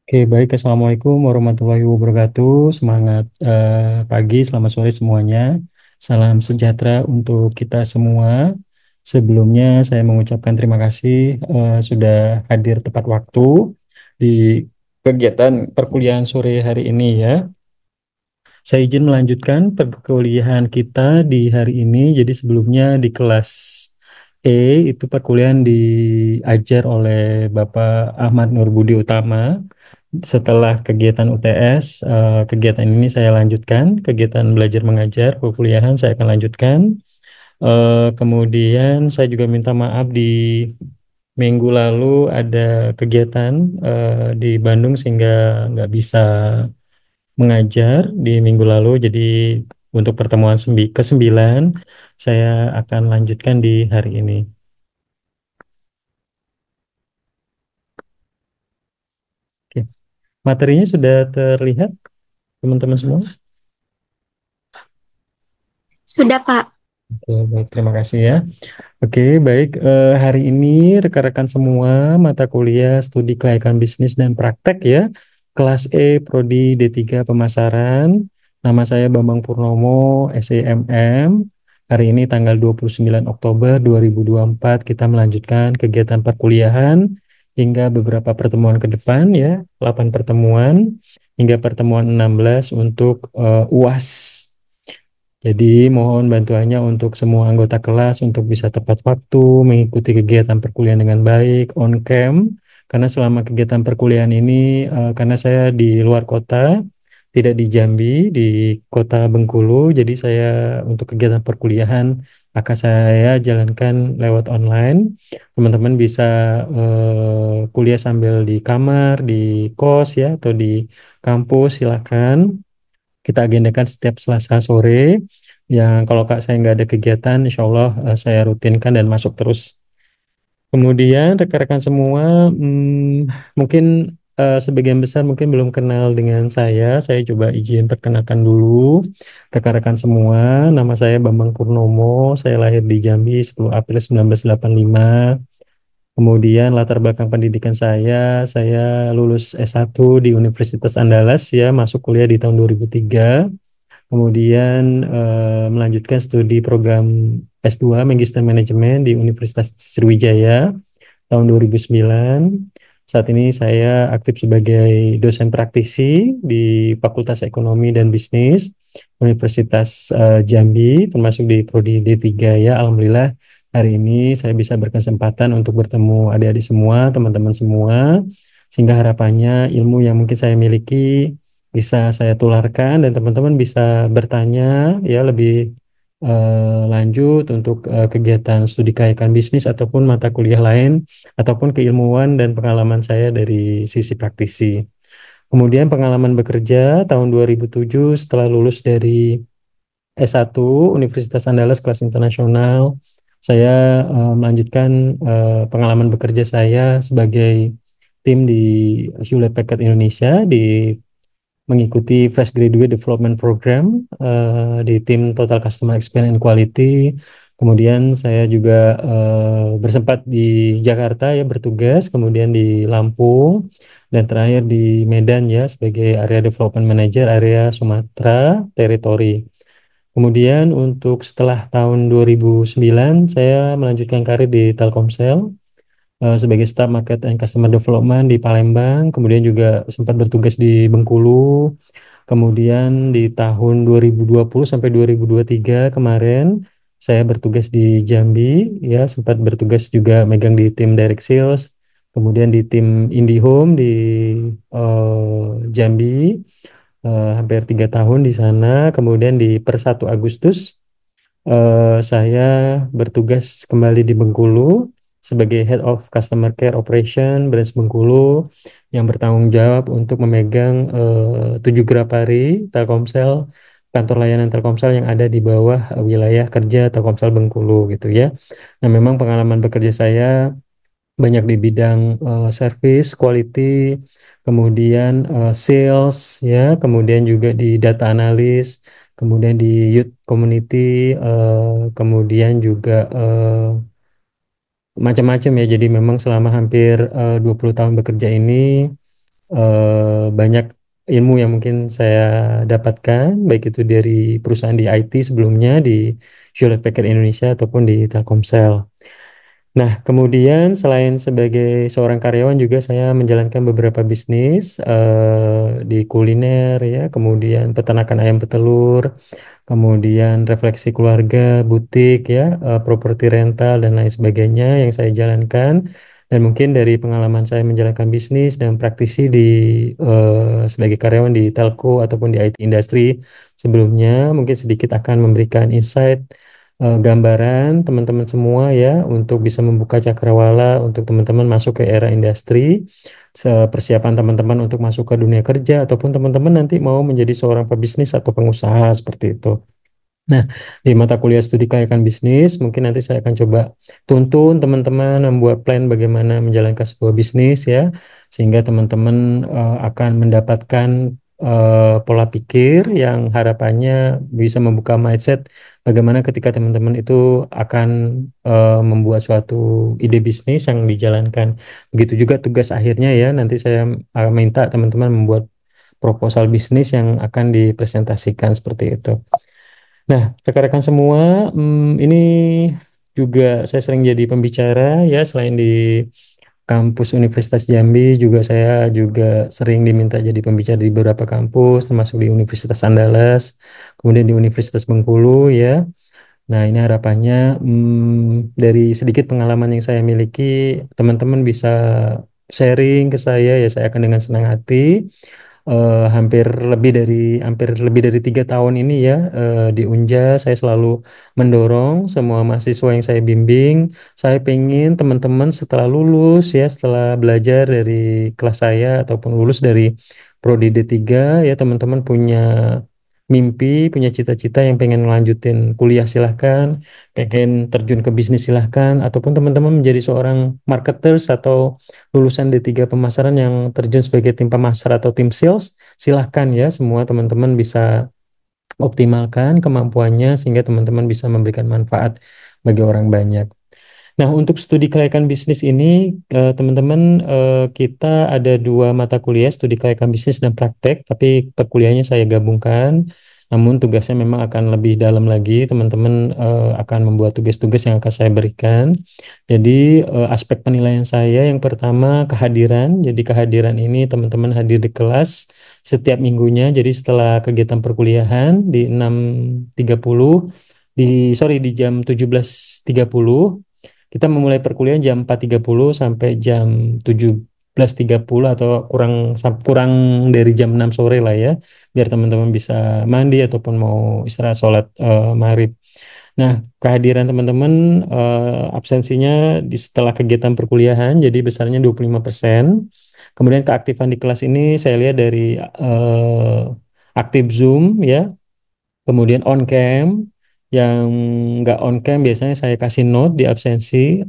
Oke, baik. Assalamualaikum warahmatullahi wabarakatuh. Semangat pagi, selamat sore semuanya. Salam sejahtera untuk kita semua. Sebelumnya saya mengucapkan terima kasih sudah hadir tepat waktu di kegiatan perkuliahan sore hari ini ya. Saya izin melanjutkan perkuliahan kita di hari ini. Jadi sebelumnya di kelas E itu perkuliahan diajar oleh Bapak Ahmad Nur Budi Utama. Setelah kegiatan UTS, kegiatan ini saya lanjutkan, kegiatan belajar mengajar, perkuliahan saya akan lanjutkan. Kemudian saya juga minta maaf di minggu lalu ada kegiatan di Bandung sehingga nggak bisa mengajar di minggu lalu. Jadi untuk pertemuan ke-9 saya akan lanjutkan di hari ini. Oke. Materinya sudah terlihat teman-teman semua? Sudah, Pak. Oke, baik, terima kasih ya. Oke, baik. Hari ini rekan-rekan semua mata kuliah studi kelayakan bisnis dan praktek ya. Kelas E Prodi D3 Pemasaran. Nama saya Bambang Purnomo, SEMM. Hari ini tanggal 29 Oktober 2024 kita melanjutkan kegiatan perkuliahan hingga beberapa pertemuan ke depan ya, 8 pertemuan hingga pertemuan 16 untuk UAS. Jadi mohon bantuannya untuk semua anggota kelas untuk bisa tepat waktu, mengikuti kegiatan perkuliahan dengan baik, on cam. Karena selama kegiatan perkuliahan ini, karena saya di luar kota, tidak di Jambi, di kota Bengkulu, jadi saya untuk kegiatan perkuliahan akan saya jalankan lewat online. Teman-teman bisa kuliah sambil di kamar, di kos ya, atau di kampus, silakan. Kita agendakan setiap Selasa sore. Yang kalau Kak saya nggak ada kegiatan, insya Allah saya rutinkan dan masuk terus. Kemudian rekan-rekan semua, mungkin sebagian besar mungkin belum kenal dengan saya. Saya coba izin perkenalkan dulu rekan-rekan semua. Nama saya Bambang Purnomo. Saya lahir di Jambi 10 April 1985. Kemudian latar belakang pendidikan saya lulus S1 di Universitas Andalas ya, masuk kuliah di tahun 2003. Kemudian melanjutkan studi program S2 Magister Manajemen di Universitas Sriwijaya tahun 2009. Saat ini saya aktif sebagai dosen praktisi di Fakultas Ekonomi dan Bisnis Universitas Jambi, termasuk di Prodi D3 ya. Alhamdulillah hari ini saya bisa berkesempatan untuk bertemu adik-adik semua, teman-teman semua, sehingga harapannya ilmu yang mungkin saya miliki bisa saya tularkan dan teman-teman bisa bertanya ya lebih lanjut untuk kegiatan studi kelayakan bisnis ataupun mata kuliah lain ataupun keilmuan dan pengalaman saya dari sisi praktisi. Kemudian pengalaman bekerja tahun 2007 setelah lulus dari S1 Universitas Andalas kelas internasional, saya melanjutkan pengalaman bekerja saya sebagai tim di Hewlett Packard Indonesia di mengikuti Fresh Graduate Development Program di tim Total Customer Experience and Quality. Kemudian saya juga bersempat di Jakarta ya bertugas, kemudian di Lampung, dan terakhir di Medan ya sebagai Area Development Manager area Sumatera Territory. Kemudian untuk setelah tahun 2009 saya melanjutkan karir di Telkomsel sebagai Staff Market and Customer Development di Palembang, kemudian juga sempat bertugas di Bengkulu. Kemudian di tahun 2020 sampai 2023 kemarin saya bertugas di Jambi ya, sempat bertugas juga megang di tim Direct Sales, kemudian di tim IndiHome di Jambi hampir 3 tahun di sana. Kemudian di per 1 Agustus saya bertugas kembali di Bengkulu sebagai Head of Customer Care Operation Branch Bengkulu yang bertanggung jawab untuk memegang 7 Grapari Telkomsel, kantor layanan Telkomsel yang ada di bawah wilayah kerja Telkomsel Bengkulu gitu ya. Nah, memang pengalaman bekerja saya banyak di bidang service, quality, kemudian sales ya, kemudian juga di data analis, kemudian di youth community, kemudian juga macam-macam ya. Jadi memang selama hampir 20 tahun bekerja ini banyak ilmu yang mungkin saya dapatkan, baik itu dari perusahaan di IT sebelumnya di Hewlett Packard Indonesia ataupun di Telkomsel. Nah, kemudian selain sebagai seorang karyawan juga saya menjalankan beberapa bisnis di kuliner ya, kemudian peternakan ayam petelur, kemudian refleksi keluarga, butik ya, properti rental dan lain sebagainya yang saya jalankan. Dan mungkin dari pengalaman saya menjalankan bisnis dan praktisi di sebagai karyawan di telco ataupun di IT industri sebelumnya, mungkin sedikit akan memberikan insight, gambaran teman-teman semua ya untuk bisa membuka cakrawala untuk teman-teman masuk ke era industri, persiapan teman-teman untuk masuk ke dunia kerja ataupun teman-teman nanti mau menjadi seorang pebisnis atau pengusaha seperti itu. Nah, di mata kuliah studi kelayakan bisnis, mungkin nanti saya akan coba tuntun teman-teman membuat plan bagaimana menjalankan sebuah bisnis ya, sehingga teman-teman akan mendapatkan pola pikir yang harapannya bisa membuka mindset bagaimana ketika teman-teman itu akan membuat suatu ide bisnis yang dijalankan. Begitu juga tugas akhirnya ya, nanti saya minta teman-teman membuat proposal bisnis yang akan dipresentasikan seperti itu. Nah, rekan-rekan semua, ini juga saya sering jadi pembicara ya, selain di kampus Universitas Jambi, juga saya juga sering diminta jadi pembicara di beberapa kampus, termasuk di Universitas Andalas, kemudian di Universitas Bengkulu ya. Nah, ini harapannya dari sedikit pengalaman yang saya miliki, teman-teman bisa sharing ke saya ya, saya akan dengan senang hati. Hampir lebih dari 3 tahun ini ya di Unja saya selalu mendorong semua mahasiswa yang saya bimbing. Saya pengen teman-teman setelah lulus ya, setelah belajar dari kelas saya ataupun lulus dari Prodi D3 ya, teman-teman punya mimpi, punya cita-cita yang pengen melanjutin kuliah silahkan, pengen terjun ke bisnis silahkan, ataupun teman-teman menjadi seorang marketers atau lulusan D3 pemasaran yang terjun sebagai tim pemasar atau tim sales, silahkan ya, semua teman-teman bisa optimalkan kemampuannya sehingga teman-teman bisa memberikan manfaat bagi orang banyak. Nah, untuk studi kelayakan bisnis ini, teman-teman, kita ada 2 mata kuliah, studi kelayakan bisnis dan praktek, tapi perkuliahannya saya gabungkan. Namun tugasnya memang akan lebih dalam lagi, teman-teman akan membuat tugas-tugas yang akan saya berikan. Jadi, aspek penilaian saya yang pertama kehadiran. Jadi, kehadiran ini teman-teman hadir di kelas setiap minggunya. Jadi, setelah kegiatan perkuliahan di 6.30, di jam 17.30 kita memulai perkuliahan jam 4.30 sampai jam 17.30 atau kurang dari jam 6 sore lah ya, biar teman-teman bisa mandi ataupun mau istirahat sholat maghrib. Nah, kehadiran teman-teman, absensinya di setelah kegiatan perkuliahan jadi besarnya 25%. Kemudian keaktifan di kelas ini saya lihat dari aktif Zoom ya. Kemudian on cam, yang nggak on cam biasanya saya kasih note di absensi.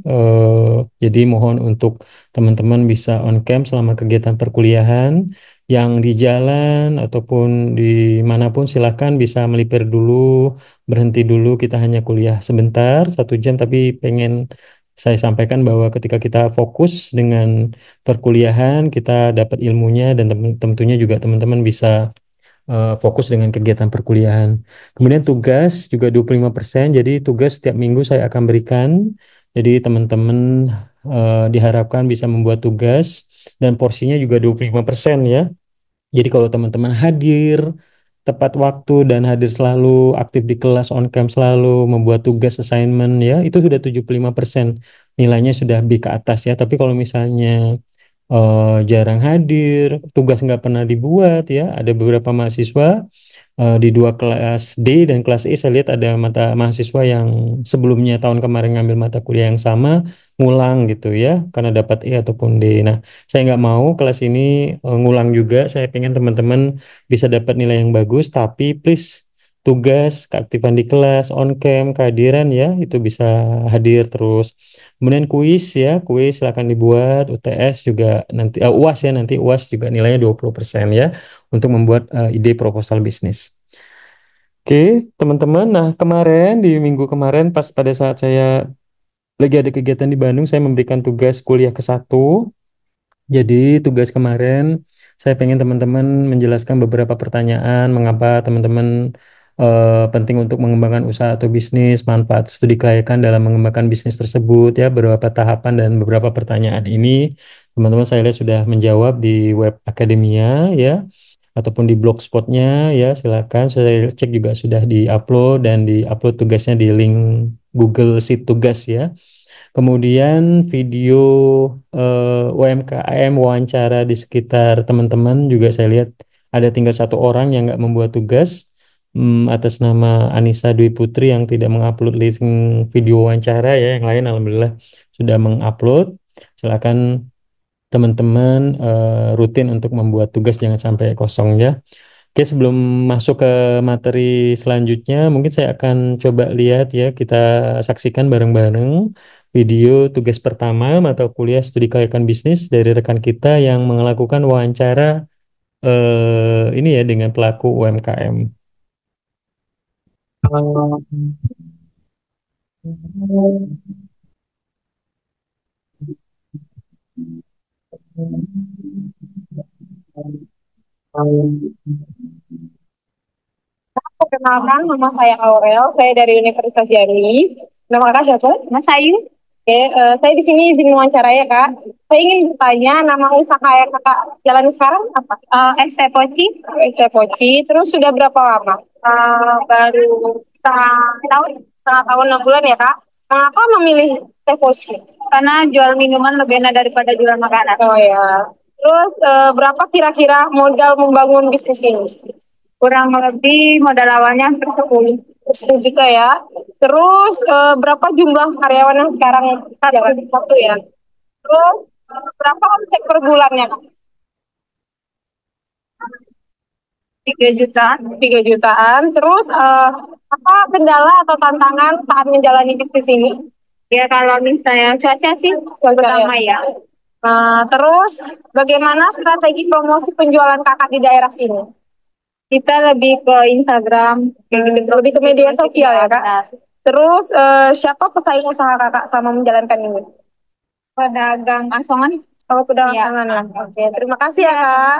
Jadi mohon untuk teman-teman bisa on cam selama kegiatan perkuliahan. Yang di jalan ataupun di manapun silakan bisa melipir dulu, berhenti dulu. Kita hanya kuliah sebentar, 1 jam, tapi pengen saya sampaikan bahwa ketika kita fokus dengan perkuliahan, kita dapat ilmunya dan tentunya juga teman-teman bisa fokus dengan kegiatan perkuliahan. Kemudian tugas juga 25%, jadi tugas setiap minggu saya akan berikan. Jadi teman-teman diharapkan bisa membuat tugas dan porsinya juga 25% ya. Jadi kalau teman-teman hadir tepat waktu dan hadir selalu, aktif di kelas, on cam selalu, membuat tugas assignment ya, itu sudah 75%. Nilainya sudah B ke atas ya. Tapi kalau misalnya jarang hadir, tugas nggak pernah dibuat ya. Ada beberapa mahasiswa di 2 kelas D dan kelas E saya lihat ada mata mahasiswa yang sebelumnya tahun kemarin ngambil mata kuliah yang sama ngulang gitu ya karena dapat E ataupun D. Nah, saya nggak mau kelas ini ngulang juga. Saya pengen teman-teman bisa dapat nilai yang bagus, tapi please tugas, keaktifan di kelas, on cam, kehadiran ya itu bisa hadir terus. Kemudian kuis ya, kuis silakan dibuat, UTS juga nanti, UAS ya, nanti UAS juga nilainya 20% ya untuk membuat ide proposal bisnis. Oke, teman-teman. Nah, kemarin di minggu kemarin pas pada saat saya lagi ada kegiatan di Bandung, saya memberikan tugas kuliah ke 1 Jadi tugas kemarin saya pengen teman-teman menjelaskan beberapa pertanyaan mengapa teman-teman penting untuk mengembangkan usaha atau bisnis, manfaat studi kelayakan dalam mengembangkan bisnis tersebut ya, beberapa tahapan dan beberapa pertanyaan ini teman-teman saya lihat sudah menjawab di web akademia ya ataupun di blogspotnya ya, silakan saya cek juga sudah di-upload dan di-upload tugasnya di link Google Sheet tugas ya. Kemudian video UMKM wawancara di sekitar teman-teman juga saya lihat ada tinggal satu orang yang nggak membuat tugas, atas nama Anissa Dwi Putri yang tidak mengupload link video wawancara ya. Yang lain alhamdulillah sudah mengupload. Silakan teman-teman rutin untuk membuat tugas, jangan sampai kosong ya. Oke, sebelum masuk ke materi selanjutnya, mungkin saya akan coba lihat ya, kita saksikan bareng-bareng video tugas pertama mata kuliah studi kelayakan bisnis dari rekan kita yang melakukan wawancara ini ya dengan pelaku UMKM. Perkenalkan, nama saya Aurel. Saya dari Universitas Jambi. Nama kakak siapa? Mas Ayu. Oke, saya di sini izin wawancara ya kak. Saya ingin bertanya, nama usaha yang kakak jalani sekarang apa? ST Poci. ST Poci. Terus sudah berapa lama? Baru setengah tahun 6 bulan ya kak. Mengapa memilih ST Poci? Karena jual minuman lebih enak daripada jual makanan. Oh ya. Terus berapa kira-kira modal membangun bisnis ini? Kurang lebih modal awalnya hampir 10. 10 juta ya. Terus berapa jumlah karyawan yang sekarang ada satu ya? Terus berapa omset per bulannya? 3 jutaan. 3 jutaan. Terus apa kendala atau tantangan saat menjalani bisnis ini? Ya kalau misalnya cuaca sih pertama ya. Terus bagaimana strategi promosi penjualan kakak di daerah sini? Kita lebih ke Instagram, kayak gitu. Lebih ke media sosial ya kak. Terus siapa pesaing usaha kakak sama menjalankan ini? Pedagang asongan. Oh, pedagang asongan ya. Oke, terima kasih ya kak.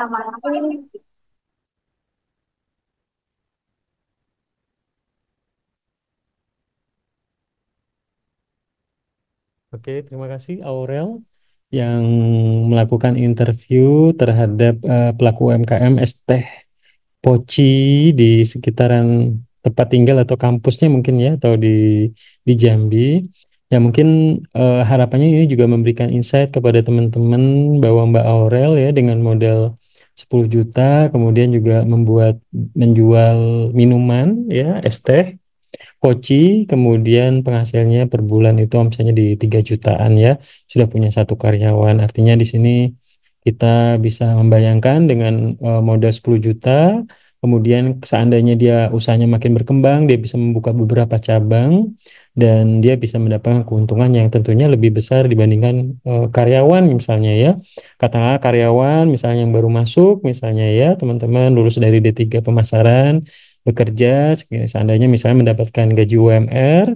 Oke, terima kasih Aurel yang melakukan interview terhadap pelaku UMKM ST Poci di sekitaran tempat tinggal atau kampusnya mungkin ya, atau di Jambi. Ya mungkin harapannya ini juga memberikan insight kepada teman-teman bahwa Mbak Aurel ya dengan modal 10 juta kemudian juga menjual minuman ya, es teh Koci, kemudian penghasilnya per bulan itu omsetnya di 3 jutaan ya, sudah punya satu karyawan. Artinya di sini kita bisa membayangkan dengan modal 10 juta, kemudian seandainya dia usahanya makin berkembang, dia bisa membuka beberapa cabang dan dia bisa mendapatkan keuntungan yang tentunya lebih besar dibandingkan karyawan misalnya ya. Katakanlah karyawan misalnya yang baru masuk misalnya ya, teman-teman lulus dari D3 pemasaran, bekerja, seandainya misalnya mendapatkan gaji UMR,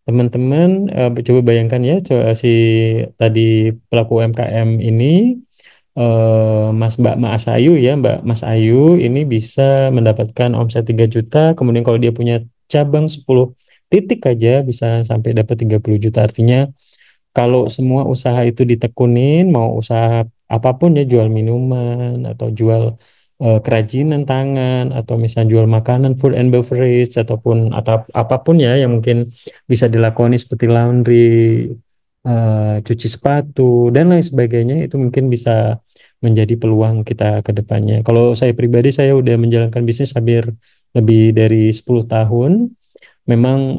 teman-teman coba bayangkan ya, si tadi pelaku UMKM ini, Mbak Mas Ayu ya, Mbak Mas Ayu ini bisa mendapatkan omset 3 juta, kemudian kalau dia punya cabang 10 titik aja bisa sampai dapat 30 juta. Artinya kalau semua usaha itu ditekunin, mau usaha apapun ya, jual minuman atau jual kerajinan tangan atau misalnya jual makanan, food and beverage ataupun atau apapun ya yang mungkin bisa dilakoni seperti laundry, cuci sepatu dan lain sebagainya, itu mungkin bisa menjadi peluang kita ke depannya. Kalau saya pribadi, saya udah menjalankan bisnis hampir lebih dari 10 tahun. Memang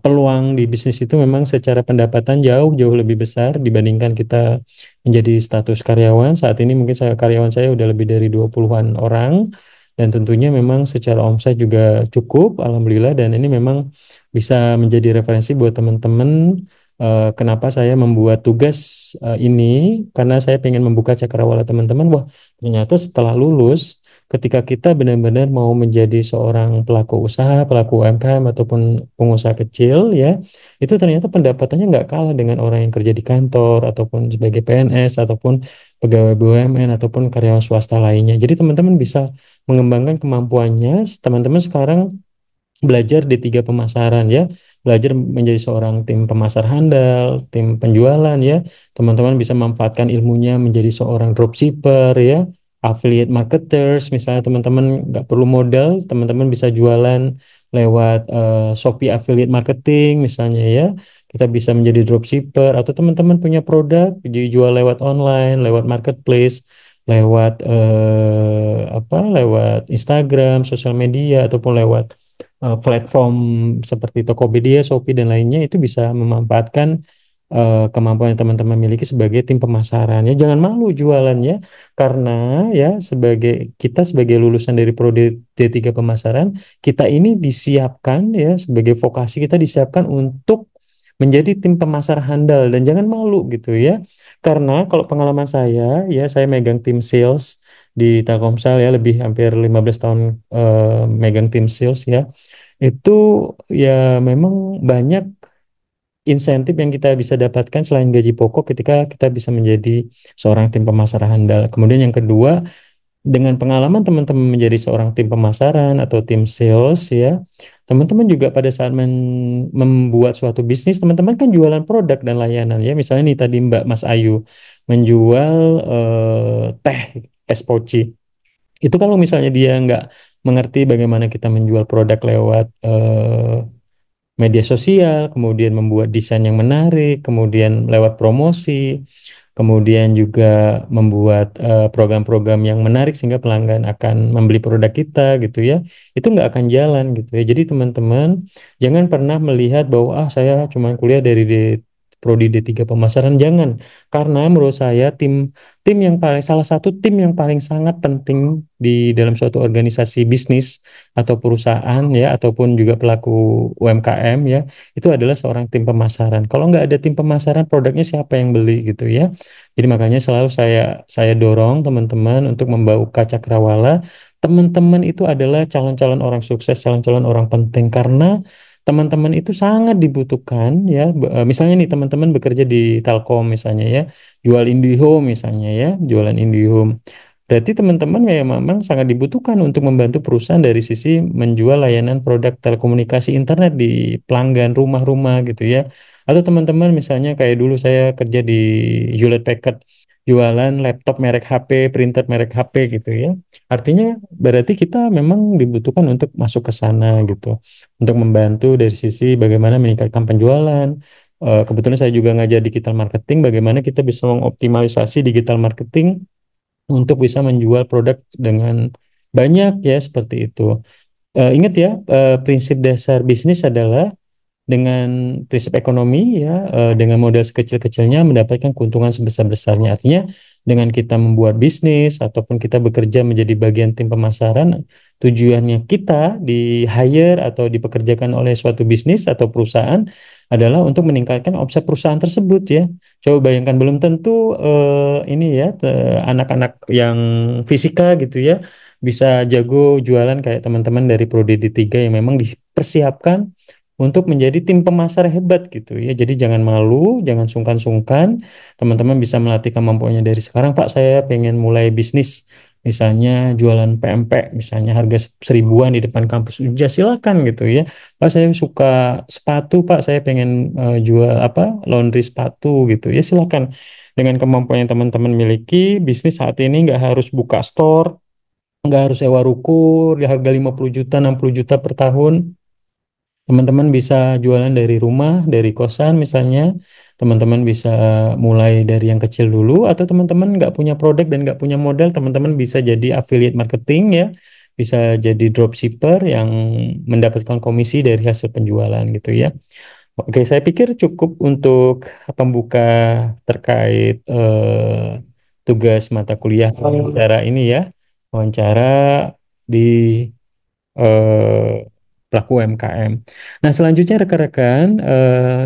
peluang di bisnis itu memang secara pendapatan jauh-jauh lebih besar dibandingkan kita menjadi status karyawan. Saat ini mungkin karyawan saya udah lebih dari 20-an orang dan tentunya memang secara omset juga cukup, alhamdulillah, dan ini memang bisa menjadi referensi buat teman-teman. Kenapa saya membuat tugas ini? Karena saya pengen membuka cakrawala teman-teman. Wah, ternyata setelah lulus ketika kita benar-benar mau menjadi seorang pelaku usaha, pelaku UMKM ataupun pengusaha kecil ya, itu ternyata pendapatannya nggak kalah dengan orang yang kerja di kantor ataupun sebagai PNS ataupun pegawai BUMN ataupun karyawan swasta lainnya. Jadi teman-teman bisa mengembangkan kemampuannya. Teman-teman sekarang belajar di tiga pemasaran ya, belajar menjadi seorang tim pemasar handal, tim penjualan ya. Teman-teman bisa memanfaatkan ilmunya menjadi seorang dropshipper ya, affiliate marketers. Misalnya teman-teman nggak perlu modal, teman-teman bisa jualan lewat Shopee affiliate marketing misalnya ya. Kita bisa menjadi dropshipper atau teman-teman punya produk dijual lewat online, lewat marketplace, lewat lewat Instagram, sosial media ataupun lewat platform seperti Tokopedia, Shopee dan lainnya itu bisa memanfaatkan kemampuan yang teman-teman miliki sebagai tim pemasaran ya. Jangan malu jualannya karena ya sebagai lulusan dari prodi D3 pemasaran, kita ini disiapkan ya sebagai vokasi kita disiapkan untuk menjadi tim pemasar handal dan jangan malu gitu ya. Karena kalau pengalaman saya megang tim sales di Telkomsel ya lebih hampir 15 tahun megang tim sales ya itu ya memang banyak insentif yang kita bisa dapatkan selain gaji pokok ketika kita bisa menjadi seorang tim pemasaran handal. Kemudian yang kedua, dengan pengalaman teman-teman menjadi seorang tim pemasaran atau tim sales ya, teman-teman juga pada saat membuat suatu bisnis, teman-teman kan jualan produk dan layanan ya. Misalnya nih tadi Mbak Mas Ayu menjual teh es poci. Itu kalau misalnya dia nggak mengerti bagaimana kita menjual produk lewat media sosial, kemudian membuat desain yang menarik, kemudian lewat promosi, kemudian juga membuat program-program yang menarik sehingga pelanggan akan membeli produk kita gitu ya. Itu nggak akan jalan gitu ya. Jadi teman-teman jangan pernah melihat bahwa saya cuma kuliah dari Prodi D3 pemasaran jangan karena menurut saya tim yang paling salah satu tim yang paling sangat penting di dalam suatu organisasi bisnis atau perusahaan ya ataupun juga pelaku UMKM ya itu adalah seorang tim pemasaran. Kalau nggak ada tim pemasaran produknya siapa yang beli gitu ya. Jadi makanya selalu saya dorong teman-teman untuk membawa cakrawala. Teman-teman itu adalah calon-calon orang sukses, calon-calon orang penting karena teman-teman itu sangat dibutuhkan ya. Misalnya nih teman-teman bekerja di Telkom misalnya ya, jual IndiHome misalnya ya, jualan IndiHome. Berarti teman-teman ya memang sangat dibutuhkan untuk membantu perusahaan dari sisi menjual layanan produk telekomunikasi internet di pelanggan rumah-rumah gitu ya. Atau teman-teman misalnya kayak dulu saya kerja di Hewlett Packard jualan laptop merek HP, printer merek HP gitu ya. Artinya berarti kita memang dibutuhkan untuk masuk ke sana gitu. Untuk membantu dari sisi bagaimana meningkatkan penjualan. Kebetulan saya juga ngajar digital marketing, bagaimana kita bisa mengoptimalisasi digital marketing untuk bisa menjual produk dengan banyak ya seperti itu. Ingat ya, prinsip dasar bisnis adalah dengan prinsip ekonomi ya dengan modal sekecil-kecilnya mendapatkan keuntungan sebesar-besarnya. Artinya dengan kita membuat bisnis ataupun kita bekerja menjadi bagian tim pemasaran, tujuannya kita di hire atau dipekerjakan oleh suatu bisnis atau perusahaan adalah untuk meningkatkan omset perusahaan tersebut ya. Coba bayangkan belum tentu ini ya anak-anak yang fisika gitu ya bisa jago jualan kayak teman-teman dari Prodi D3 yang memang dipersiapkan untuk menjadi tim pemasar hebat gitu ya. Jadi jangan malu, jangan sungkan-sungkan. Teman-teman bisa melatih kemampuannya dari sekarang. Pak, saya pengen mulai bisnis, misalnya jualan PMP, misalnya harga seribuan di depan kampus. Ya silakan gitu ya. Pak, saya suka sepatu, Pak, saya pengen jual laundry sepatu gitu. Ya silakan. Dengan kemampuan yang teman-teman miliki, bisnis saat ini nggak harus buka store, nggak harus sewa ruko, di harga 50 juta, 60 juta per tahun. Teman-teman bisa jualan dari rumah, dari kosan misalnya. Teman-teman bisa mulai dari yang kecil dulu, atau teman-teman nggak punya produk dan nggak punya modal, teman-teman bisa jadi affiliate marketing ya, bisa jadi dropshipper yang mendapatkan komisi dari hasil penjualan gitu ya. Oke, saya pikir cukup untuk pembuka terkait tugas mata kuliah wawancara ini ya, wawancara di eh, pelaku UMKM. Nah, selanjutnya rekan-rekan,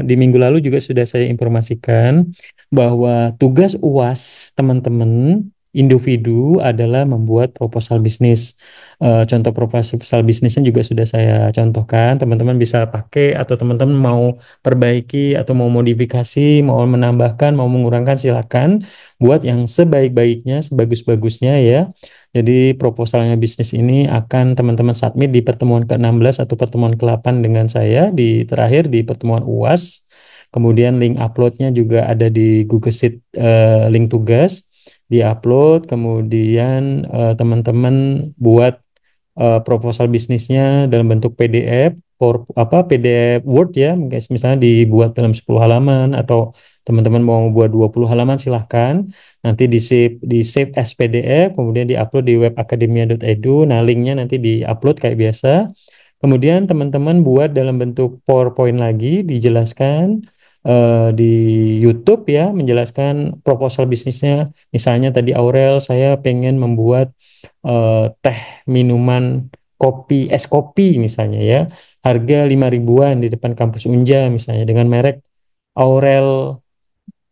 di minggu lalu juga sudah saya informasikan bahwa tugas UAS teman-teman individu adalah membuat proposal bisnis. Contoh proposal bisnisnya juga sudah saya contohkan. Teman-teman bisa pakai atau teman-teman mau perbaiki atau mau modifikasi, mau menambahkan, mau mengurangkan silakan buat yang sebaik-baiknya, sebagus-bagusnya ya. Jadi proposalnya bisnis ini akan teman-teman submit di pertemuan ke-16 atau pertemuan ke-8 dengan saya di terakhir di pertemuan UAS. Kemudian link uploadnya juga ada di Google Sheet, link tugas di-upload. Kemudian teman-teman buat proposal bisnisnya dalam bentuk PDF, PDF Word ya, guys, misalnya dibuat dalam 10 halaman atau teman-teman mau buat 20 halaman silahkan. Nanti di save as PDF, kemudian diupload di webacademia.edu. Nah, linknya nanti diupload kayak biasa. Kemudian teman-teman buat dalam bentuk PowerPoint lagi, dijelaskan di YouTube ya, menjelaskan proposal bisnisnya. Misalnya tadi Aurel, saya pengen membuat teh minuman kopi, es kopi misalnya ya, harga 5 ribuan di depan kampus Unja misalnya dengan merek Aurel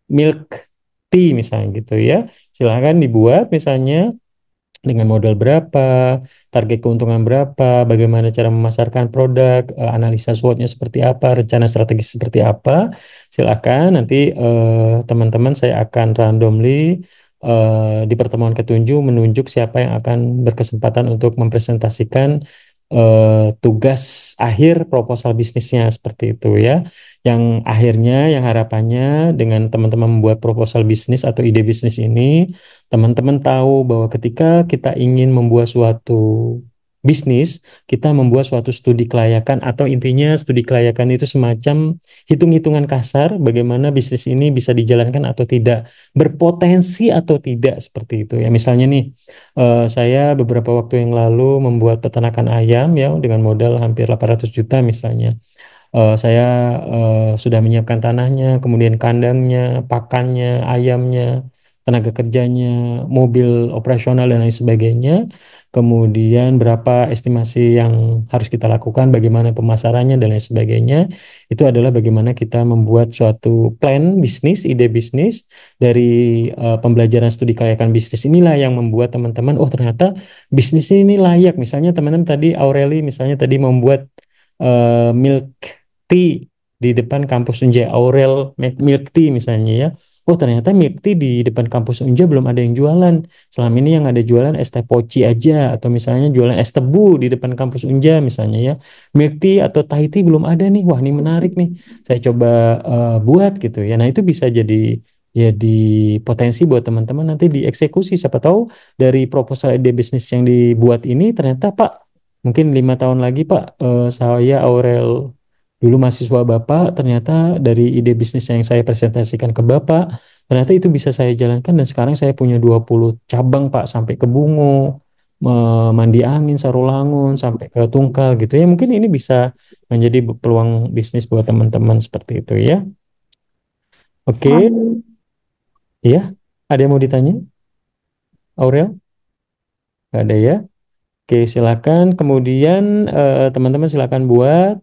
Milk Tea misalnya gitu ya. Silahkan dibuat misalnya dengan modal berapa, target keuntungan berapa, bagaimana cara memasarkan produk, analisa SWOT-nya seperti apa, rencana strategis seperti apa. Silakan nanti teman-teman saya akan randomly di pertemuan ketujuh menunjuk siapa yang akan berkesempatan untuk mempresentasikan tugas akhir proposal bisnisnya seperti itu ya. Yang akhirnya, yang harapannya dengan teman-teman membuat proposal bisnis atau ide bisnis ini, teman-teman tahu bahwa ketika kita ingin membuat suatu bisnis, kita membuat suatu studi kelayakan atau intinya studi kelayakan itu semacam hitung-hitungan kasar bagaimana bisnis ini bisa dijalankan atau tidak, berpotensi atau tidak seperti itu ya. Misalnya nih, saya beberapa waktu yang lalu membuat peternakan ayam ya dengan modal hampir 800 juta misalnya. Saya sudah menyiapkan tanahnya, kemudian kandangnya, pakannya, ayamnya, tenaga kerjanya, mobil operasional dan lain sebagainya. Kemudian berapa estimasi yang harus kita lakukan, bagaimana pemasarannya dan lain sebagainya. Itu adalah bagaimana kita membuat suatu plan bisnis, ide bisnis dari pembelajaran studi kelayakan bisnis inilah yang membuat teman-teman, oh ternyata bisnis ini layak. Misalnya teman-teman tadi Aureli misalnya tadi membuat milk tea di depan kampus Unja, Aurel Milk Tea misalnya ya. Oh ternyata milk tea di depan kampus Unja belum ada yang jualan. Selama ini yang ada jualan es teh poci aja atau misalnya jualan es tebu di depan kampus Unja misalnya ya. Milk tea atau Thai tea belum ada nih. Wah ini menarik nih. Saya coba buat gitu ya. Nah itu bisa jadi potensi buat teman-teman nanti dieksekusi. Siapa tahu dari proposal ide bisnis yang dibuat ini ternyata Pak mungkin 5 tahun lagi Pak, saya Aurel dulu mahasiswa Bapak, ternyata dari ide bisnis yang saya presentasikan ke Bapak, ternyata itu bisa saya jalankan dan sekarang saya punya 20 cabang Pak, sampai ke Bungo, Mandi Angin, Sarulangun, sampai ke Tungkal gitu ya. Mungkin ini bisa menjadi peluang bisnis buat teman-teman seperti itu ya. Oke, ya. Ada yang mau ditanya, Aurel? Gak ada ya? Oke, silakan. Kemudian teman-teman silakan buat,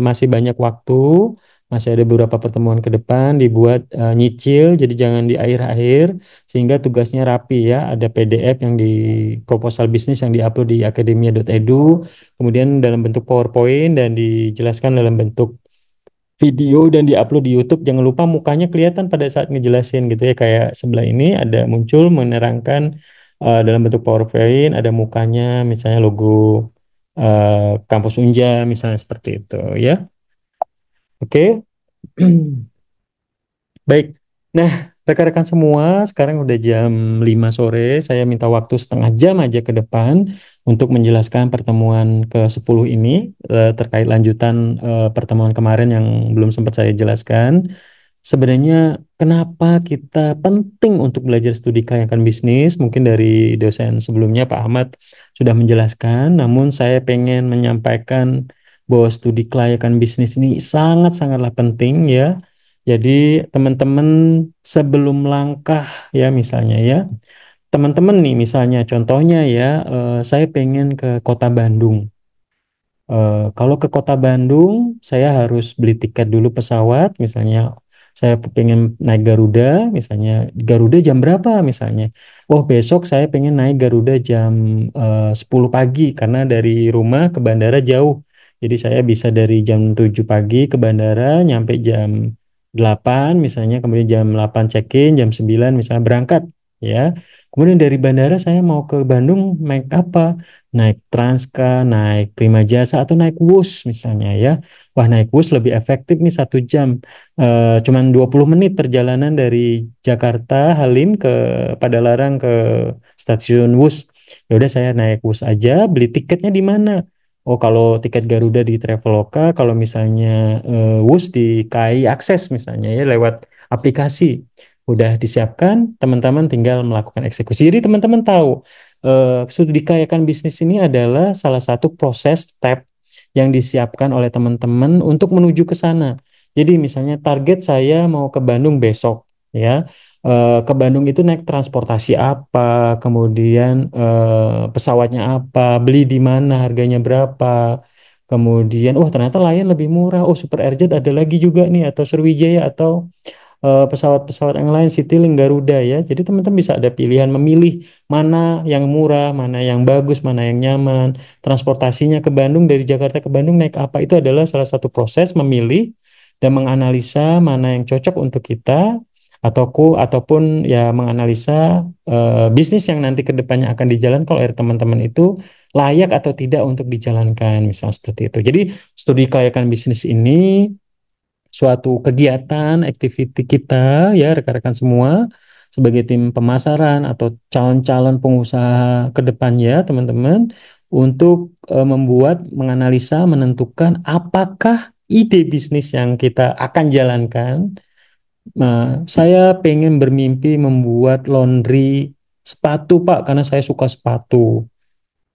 masih banyak waktu, masih ada beberapa pertemuan ke depan, dibuat nyicil, jadi jangan di akhir-akhir, sehingga tugasnya rapi ya. Ada PDF yang di proposal bisnis yang diupload di academia.edu, kemudian dalam bentuk PowerPoint dan dijelaskan dalam bentuk video dan diupload di YouTube. Jangan lupa mukanya kelihatan pada saat ngejelasin gitu ya. Kayak sebelah ini ada muncul menerangkan dalam bentuk PowerPoint, ada mukanya, misalnya logo kampus Unja, misalnya seperti itu ya. Oke. Baik. Nah, rekan-rekan semua, sekarang udah jam 5 sore. Saya minta waktu setengah jam aja ke depan untuk menjelaskan pertemuan ke-10 ini terkait lanjutan pertemuan kemarin yang belum sempat saya jelaskan. Sebenarnya kenapa kita penting untuk belajar studi kelayakan bisnis? Mungkin dari dosen sebelumnya Pak Ahmad sudah menjelaskan, namun saya pengen menyampaikan bahwa studi kelayakan bisnis ini sangat-sangatlah penting ya. Jadi teman-teman sebelum langkah ya misalnya ya, teman-teman nih misalnya contohnya ya, saya pengen ke kota Bandung. Kalau ke kota Bandung, saya harus beli tiket dulu pesawat, misalnya saya pengen naik Garuda, misalnya Garuda jam berapa misalnya. Oh, besok saya pengen naik Garuda jam 10 pagi karena dari rumah ke bandara jauh. Jadi saya bisa dari jam 7 pagi ke bandara, nyampe jam 8 misalnya, kemudian jam 8 check-in, jam 9 misalnya berangkat ya. Kemudian dari bandara saya mau ke Bandung naik apa? Naik Transka, naik Prima Jasa, atau naik Wus misalnya ya. Wah, naik Wus lebih efektif nih 1 jam. Cuman 20 menit perjalanan dari Jakarta Halim ke Padalarang ke stasiun Wus. Ya udah saya naik Wus aja, beli tiketnya di mana? Oh, kalau tiket Garuda di Traveloka, kalau misalnya Wus di KAI Akses misalnya ya lewat aplikasi. Udah disiapkan, teman-teman tinggal melakukan eksekusi. Jadi teman-teman tahu studi kelayakan bisnis ini adalah salah satu proses step yang disiapkan oleh teman-teman untuk menuju ke sana. Jadi misalnya target saya mau ke Bandung besok, ya. Ke Bandung itu naik transportasi apa, kemudian pesawatnya apa, beli di mana, harganya berapa. Kemudian, wah ternyata Lion lebih murah. Oh, Super Airjet ada lagi juga nih, atau Sriwijaya, atau pesawat-pesawat yang lain, Citylink, Garuda ya. Jadi teman-teman bisa ada pilihan memilih mana yang murah, mana yang bagus, mana yang nyaman. Transportasinya ke Bandung, dari Jakarta ke Bandung naik apa, itu adalah salah satu proses memilih dan menganalisa mana yang cocok untuk kita, ataupun ya menganalisa bisnis yang nanti ke depannya akan dijalankan oleh teman-teman itu layak atau tidak untuk dijalankan, misal seperti itu. Jadi studi kelayakan bisnis ini suatu kegiatan, activity kita ya rekan-rekan semua sebagai tim pemasaran atau calon-calon pengusaha ke depannya teman-teman untuk membuat, menganalisa, menentukan apakah ide bisnis yang kita akan jalankan. Saya pengen bermimpi membuat laundry sepatu, Pak, karena saya suka sepatu.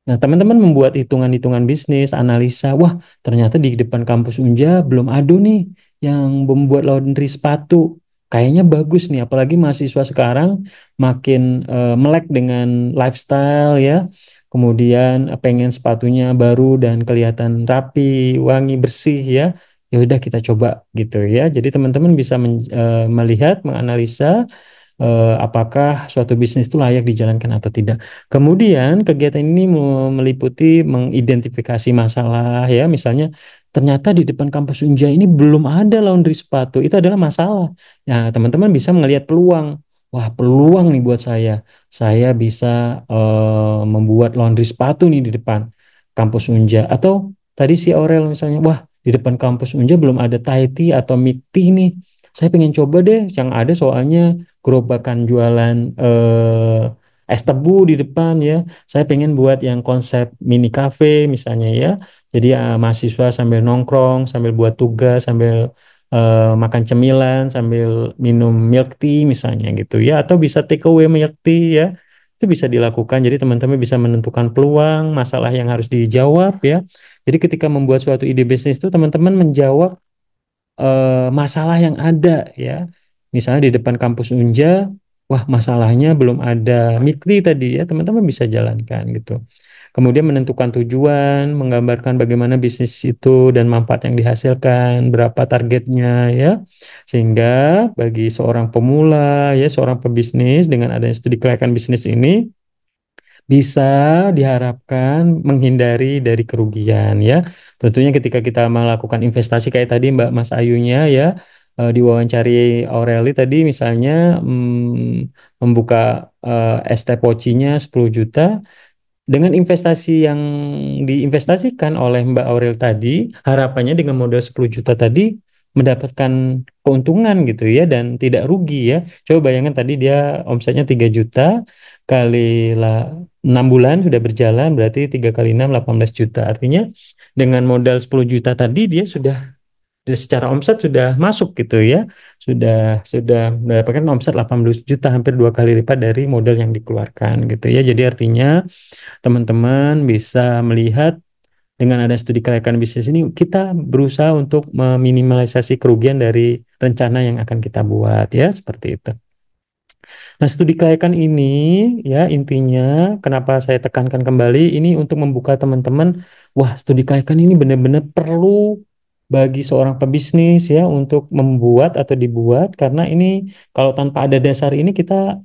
Nah, teman-teman membuat hitungan-hitungan bisnis, analisa, wah ternyata di depan kampus Unja belum ada nih yang membuat laundry sepatu. Kayaknya bagus nih, apalagi mahasiswa sekarang makin melek dengan lifestyle ya. Kemudian pengen sepatunya baru dan kelihatan rapi, wangi, bersih ya. Ya udah kita coba gitu ya. Jadi teman-teman bisa melihat, menganalisa apakah suatu bisnis itu layak dijalankan atau tidak. Kemudian kegiatan ini meliputi mengidentifikasi masalah ya, misalnya ternyata di depan kampus Unja ini belum ada laundry sepatu, itu adalah masalah. Nah, teman-teman bisa melihat peluang. Wah, peluang nih buat saya. Saya bisa membuat laundry sepatu nih di depan kampus Unja. Atau tadi si Aurel misalnya, wah di depan kampus Unja belum ada Thai tea atau milk tea nih. Saya pengen coba deh yang ada, soalnya gerobakan jualan es tebu di depan ya. Saya pengen buat yang konsep mini cafe misalnya ya. Jadi mahasiswa sambil nongkrong, sambil buat tugas, sambil makan cemilan, sambil minum milk tea misalnya gitu ya. Atau bisa take away milk tea ya. Itu bisa dilakukan. Jadi teman-teman bisa menentukan peluang, masalah yang harus dijawab ya. Jadi ketika membuat suatu ide bisnis itu teman-teman menjawab masalah yang ada ya. Misalnya di depan kampus Unja, wah masalahnya belum ada Mikri tadi ya, teman-teman bisa jalankan gitu. Kemudian menentukan tujuan, menggambarkan bagaimana bisnis itu dan manfaat yang dihasilkan, berapa targetnya ya. Sehingga bagi seorang pemula ya, seorang pebisnis dengan adanya studi kelayakan bisnis ini bisa diharapkan menghindari dari kerugian ya. Tentunya ketika kita melakukan investasi kayak tadi Mbak Mas Ayunya ya, diwawancari Aureli tadi misalnya, membuka ST Pocinya 10 juta dengan investasi yang diinvestasikan oleh Mbak Aurel tadi, harapannya dengan modal 10 juta tadi mendapatkan keuntungan gitu ya dan tidak rugi ya. Coba bayangkan tadi dia omsetnya 3 juta kali lah 6 bulan sudah berjalan, berarti 3 kali 6 18 juta. Artinya dengan modal 10 juta tadi dia secara omset sudah masuk gitu ya. Sudah mendapatkan omset 18 juta, hampir 2 kali lipat dari modal yang dikeluarkan gitu ya. Jadi artinya teman-teman bisa melihat dengan ada studi kelayakan bisnis ini, kita berusaha untuk meminimalisasi kerugian dari rencana yang akan kita buat ya, seperti itu. Nah, studi kelayakan ini ya intinya kenapa saya tekankan kembali ini untuk membuka teman-teman, wah studi kelayakan ini benar-benar perlu bagi seorang pebisnis ya untuk membuat atau dibuat karena ini kalau tanpa ada dasar ini kita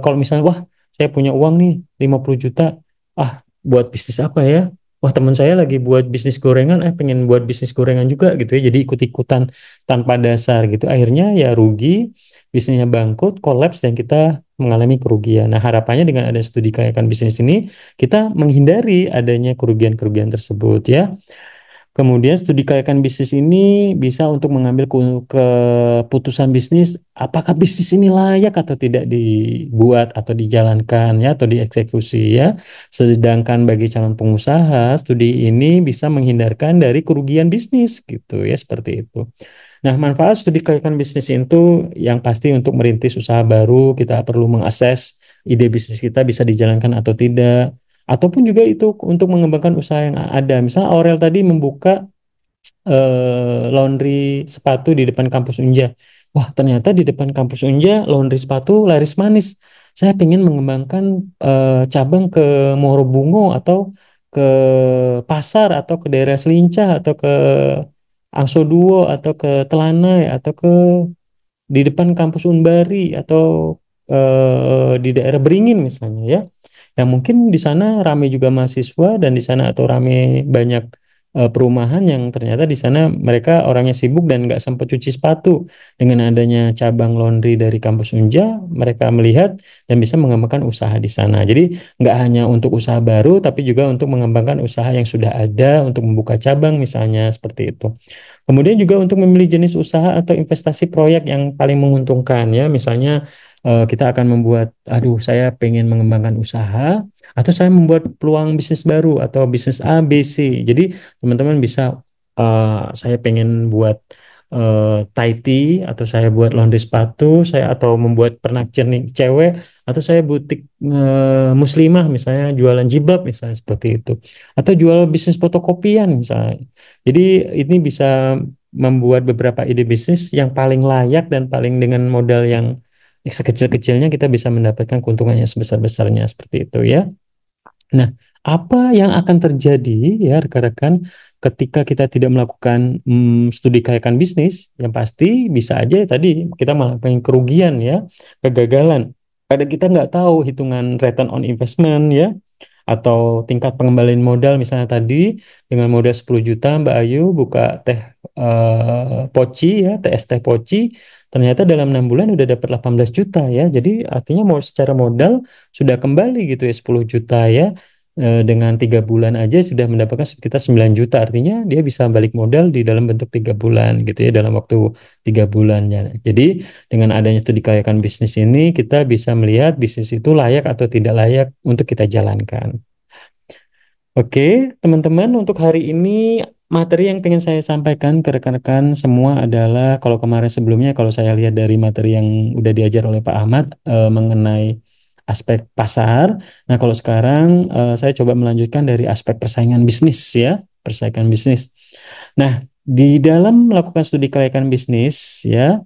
kalau misalnya wah saya punya uang nih 50 juta, ah buat bisnis apa ya? Wah teman saya lagi buat bisnis gorengan, pengen buat bisnis gorengan juga gitu ya, jadi ikut-ikutan tanpa dasar gitu, akhirnya ya rugi, bisnisnya bangkrut, kolaps, dan kita mengalami kerugian. Nah, harapannya dengan ada studi kelayakan bisnis ini, kita menghindari adanya kerugian-kerugian tersebut ya. Kemudian studi kelayakan bisnis ini bisa untuk mengambil keputusan bisnis, apakah bisnis ini layak atau tidak dibuat atau dijalankan ya atau dieksekusi ya. Sedangkan bagi calon pengusaha, studi ini bisa menghindarkan dari kerugian bisnis gitu ya, seperti itu. Nah, manfaat studi kelayakan bisnis itu yang pasti untuk merintis usaha baru, kita perlu mengakses ide bisnis kita bisa dijalankan atau tidak. Ataupun juga itu untuk mengembangkan usaha yang ada. Misalnya Aurel tadi membuka laundry sepatu di depan kampus Unja. Wah, ternyata di depan kampus Unja laundry sepatu laris manis. Saya ingin mengembangkan cabang ke Morobungo atau ke pasar atau ke daerah Selincah atau ke Angsoduo atau ke Telanai atau ke di depan kampus Unbari atau di daerah Beringin misalnya ya. Yang mungkin di sana ramai juga mahasiswa dan di sana atau ramai banyak perumahan yang ternyata di sana mereka orangnya sibuk dan nggak sempat cuci sepatu. Dengan adanya cabang laundry dari kampus Unja, mereka melihat dan bisa mengembangkan usaha di sana. Jadi nggak hanya untuk usaha baru, tapi juga untuk mengembangkan usaha yang sudah ada, untuk membuka cabang misalnya seperti itu. Kemudian juga untuk memilih jenis usaha atau investasi proyek yang paling menguntungkan ya. Misalnya kita akan membuat, aduh saya pengen mengembangkan usaha atau saya membuat peluang bisnis baru atau bisnis A, B, C. Jadi teman-teman bisa saya pengen buat Thai tea atau saya buat laundry sepatu, saya atau membuat pernak pernik cewek atau saya butik muslimah misalnya jualan jilbab misalnya seperti itu. Atau jual bisnis fotokopian misalnya. Jadi ini bisa membuat beberapa ide bisnis yang paling layak dan paling dengan modal yang sekecil-kecilnya kita bisa mendapatkan keuntungannya sebesar-besarnya seperti itu ya. Nah, apa yang akan terjadi ya rekan-rekan ketika kita tidak melakukan studi kelayakan bisnis? Yang pasti bisa aja ya tadi kita melakukan kerugian ya, kegagalan. Kadang kita nggak tahu hitungan return on investment ya, atau tingkat pengembalian modal misalnya tadi dengan modal 10 juta Mbak Ayu buka teh poci ya, TS teh poci, ternyata dalam 6 bulan udah dapat 18 juta ya. Jadi artinya mau secara modal sudah kembali gitu ya 10 juta ya. Dengan 3 bulan aja sudah mendapatkan sekitar 9 juta. Artinya dia bisa balik modal di dalam bentuk 3 bulan gitu ya, dalam waktu 3 bulan ya. Jadi dengan adanya studi kelayakan bisnis ini kita bisa melihat bisnis itu layak atau tidak layak untuk kita jalankan. Oke, teman-teman, untuk hari ini materi yang pengen saya sampaikan ke rekan-rekan semua adalah kalau kemarin sebelumnya kalau saya lihat dari materi yang udah diajar oleh Pak Ahmad mengenai aspek pasar. Nah, kalau sekarang saya coba melanjutkan dari aspek persaingan bisnis ya, persaingan bisnis. Nah, di dalam melakukan studi kelayakan bisnis ya,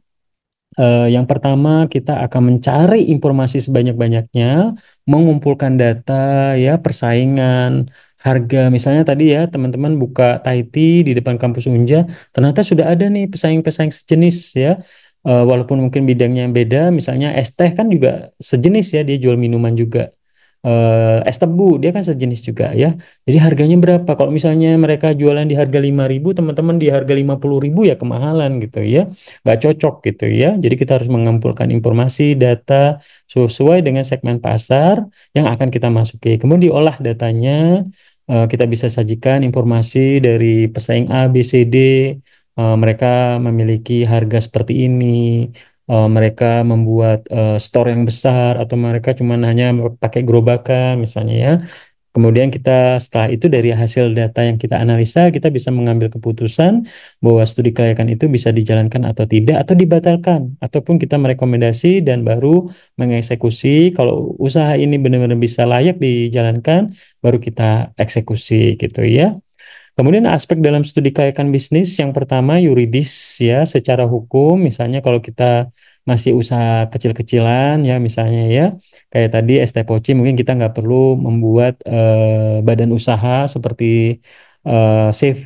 yang pertama, kita akan mencari informasi sebanyak-banyaknya, mengumpulkan data, ya, persaingan, harga. Misalnya tadi ya, teman-teman buka Thai tea di depan kampus Unja, ternyata sudah ada nih pesaing-pesaing sejenis ya. Walaupun mungkin bidangnya yang beda, misalnya es teh kan juga sejenis ya, dia jual minuman juga. Es tebu dia kan sejenis juga ya. Jadi harganya berapa? Kalau misalnya mereka jualan di harga 5.000, teman-teman di harga 50.000 ya kemahalan gitu ya. Nggak cocok gitu ya. Jadi kita harus mengumpulkan informasi, data sesuai dengan segmen pasar yang akan kita masuki. Kemudian diolah datanya, kita bisa sajikan informasi dari pesaing A, B, C, D. Mereka memiliki harga seperti ini, mereka membuat store yang besar atau mereka cuma hanya pakai gerobakan misalnya ya. Kemudian kita setelah itu dari hasil data yang kita analisa kita bisa mengambil keputusan bahwa studi kelayakan itu bisa dijalankan atau tidak atau dibatalkan ataupun kita merekomendasi dan baru mengeksekusi kalau usaha ini benar-benar bisa layak dijalankan baru kita eksekusi gitu ya. Kemudian aspek dalam studi kelayakan bisnis yang pertama yuridis ya secara hukum misalnya kalau kita masih usaha kecil-kecilan ya misalnya ya, kayak tadi ST Poci mungkin kita nggak perlu membuat badan usaha seperti CV,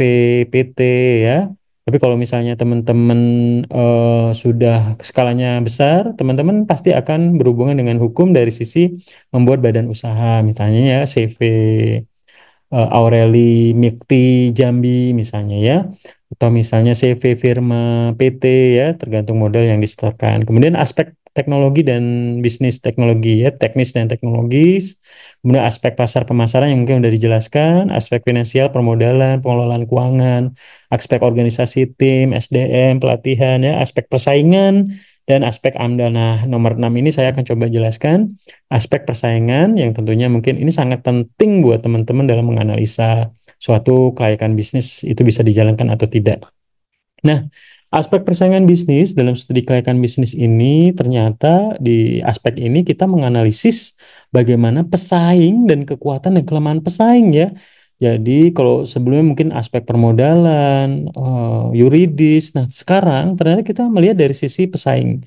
PT ya. Tapi kalau misalnya teman-teman sudah skalanya besar, teman-teman pasti akan berhubungan dengan hukum dari sisi membuat badan usaha, misalnya ya CV Aureli Mikti Jambi misalnya ya, atau misalnya CV firma PT ya, tergantung modal yang disetorkan. Kemudian aspek teknologi dan bisnis teknologi ya, teknis dan teknologis. Kemudian aspek pasar pemasaran yang mungkin sudah dijelaskan, aspek finansial, permodalan, pengelolaan keuangan, aspek organisasi tim, SDM, pelatihan ya, aspek persaingan dan aspek AMDAL. Nah, nomor 6 ini saya akan coba jelaskan aspek persaingan yang tentunya mungkin ini sangat penting buat teman-teman dalam menganalisa suatu kelayakan bisnis itu bisa dijalankan atau tidak. Nah, aspek persaingan bisnis dalam studi kelayakan bisnis ini ternyata di aspek ini kita menganalisis bagaimana pesaing dan kekuatan dan kelemahan pesaing ya. Jadi kalau sebelumnya mungkin aspek permodalan, yuridis, nah sekarang ternyata kita melihat dari sisi pesaing.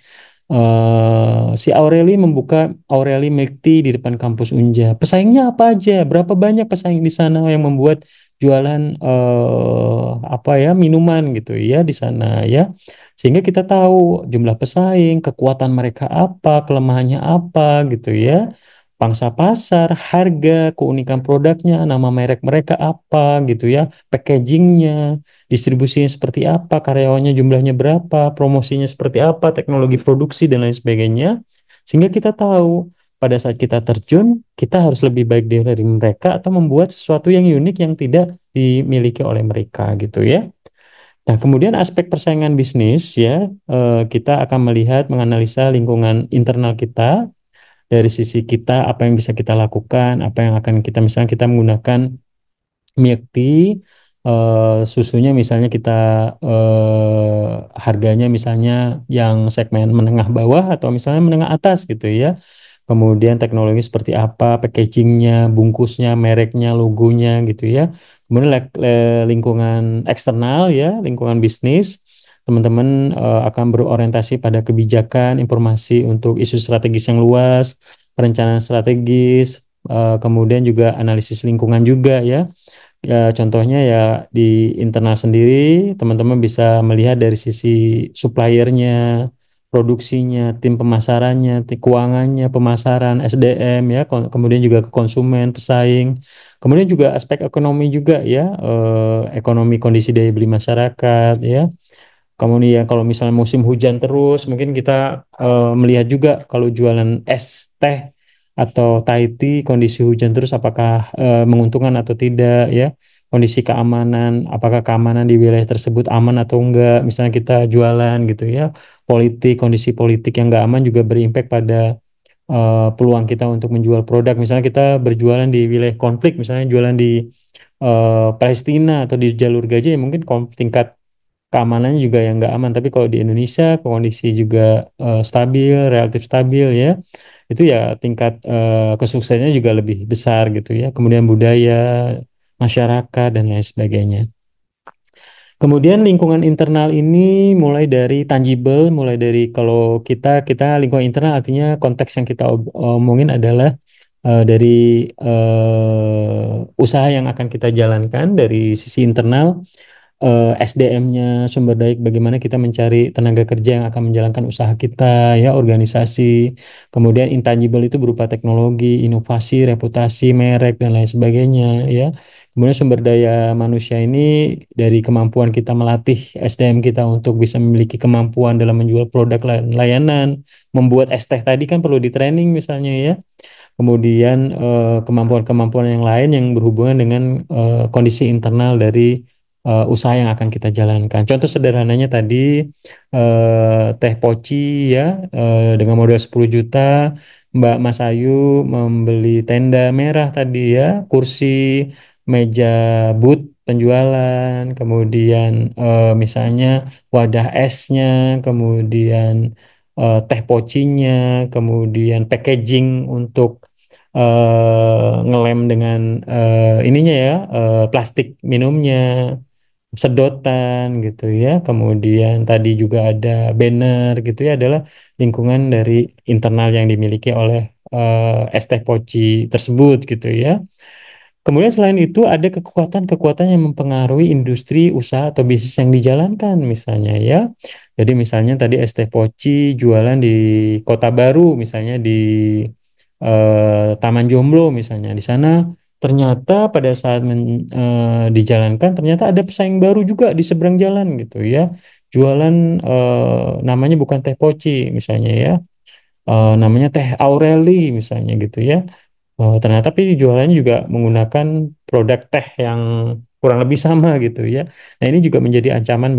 Si Aureli membuka Aureli Milk Tea di depan kampus Unja. Pesaingnya apa aja? Berapa banyak pesaing di sana yang membuat jualan apa ya minuman gitu ya di sana ya. Sehingga kita tahu jumlah pesaing, kekuatan mereka apa, kelemahannya apa gitu ya. Pangsa pasar, harga, keunikan produknya, nama merek mereka apa gitu ya, packagingnya, distribusinya seperti apa, karyawannya jumlahnya berapa, promosinya seperti apa, teknologi produksi dan lain sebagainya. Sehingga kita tahu pada saat kita terjun, kita harus lebih baik dari mereka atau membuat sesuatu yang unik yang tidak dimiliki oleh mereka gitu ya. Nah, kemudian aspek persaingan bisnis ya, kita akan melihat menganalisa lingkungan internal kita dari sisi kita apa yang bisa kita lakukan, apa yang akan kita misalnya kita menggunakan milk tea, susunya misalnya kita harganya misalnya yang segmen menengah bawah atau misalnya menengah atas gitu ya. Kemudian teknologi seperti apa, packagingnya, bungkusnya, mereknya, logonya gitu ya. Kemudian lingkungan eksternal ya, lingkungan bisnis. Teman-teman akan berorientasi pada kebijakan, informasi untuk isu strategis yang luas, perencanaan strategis, kemudian juga analisis lingkungan juga ya. Ya, contohnya ya di internal sendiri, teman-teman bisa melihat dari sisi suppliernya, produksinya, tim pemasarannya, keuangannya, pemasaran, SDM ya, kemudian juga ke konsumen, pesaing. Kemudian juga aspek ekonomi juga ya, ekonomi kondisi daya beli masyarakat ya. Kemudian kalau misalnya musim hujan terus, mungkin kita melihat juga kalau jualan es teh atau Thai tea, kondisi hujan terus apakah menguntungkan atau tidak ya. Kondisi keamanan, apakah keamanan di wilayah tersebut aman atau enggak. Misalnya kita jualan gitu ya. Politik, kondisi politik yang enggak aman juga berimpact pada peluang kita untuk menjual produk. Misalnya kita berjualan di wilayah konflik, misalnya jualan di Palestina atau di jalur Gaza, ya mungkin tingkat keamanannya juga yang nggak aman. Tapi kalau di Indonesia kondisi juga stabil, relatif stabil ya, itu ya tingkat kesuksesannya juga lebih besar gitu ya. Kemudian budaya, masyarakat dan lain sebagainya. Kemudian lingkungan internal ini mulai dari tangible, mulai dari kalau kita lingkungan internal artinya konteks yang kita omongin adalah dari usaha yang akan kita jalankan dari sisi internal, SDM-nya, sumber daya, bagaimana kita mencari tenaga kerja yang akan menjalankan usaha kita, ya, organisasi. Kemudian intangible itu berupa teknologi, inovasi, reputasi, merek, dan lain sebagainya, ya. Kemudian sumber daya manusia ini dari kemampuan kita melatih SDM kita untuk bisa memiliki kemampuan dalam menjual produk layanan, membuat es teh tadi kan perlu di training misalnya ya. Kemudian kemampuan-kemampuan yang lain yang berhubungan dengan kondisi internal dari usaha yang akan kita jalankan. Contoh sederhananya tadi Teh Poci ya, dengan modal 10 juta Mbak Mas Ayu membeli tenda merah tadi ya, kursi, meja booth penjualan, kemudian misalnya wadah esnya, kemudian teh pocinya, kemudian packaging untuk ngelem dengan ininya ya, plastik minumnya, sedotan gitu ya. Kemudian tadi juga ada banner gitu ya, adalah lingkungan dari internal yang dimiliki oleh es teh poci tersebut gitu ya. Kemudian selain itu ada kekuatan-kekuatan yang mempengaruhi industri usaha atau bisnis yang dijalankan misalnya ya. Jadi misalnya tadi es teh poci jualan di Kota Baru misalnya di Taman Jomblo misalnya. Di sana ternyata pada saat dijalankan ternyata ada pesaing baru juga di seberang jalan gitu ya. Jualan namanya bukan teh poci misalnya ya. Namanya teh Aureli misalnya gitu ya. Ternyata tapi jualannya juga menggunakan produk teh yang kurang lebih sama gitu ya. Nah, ini juga menjadi ancaman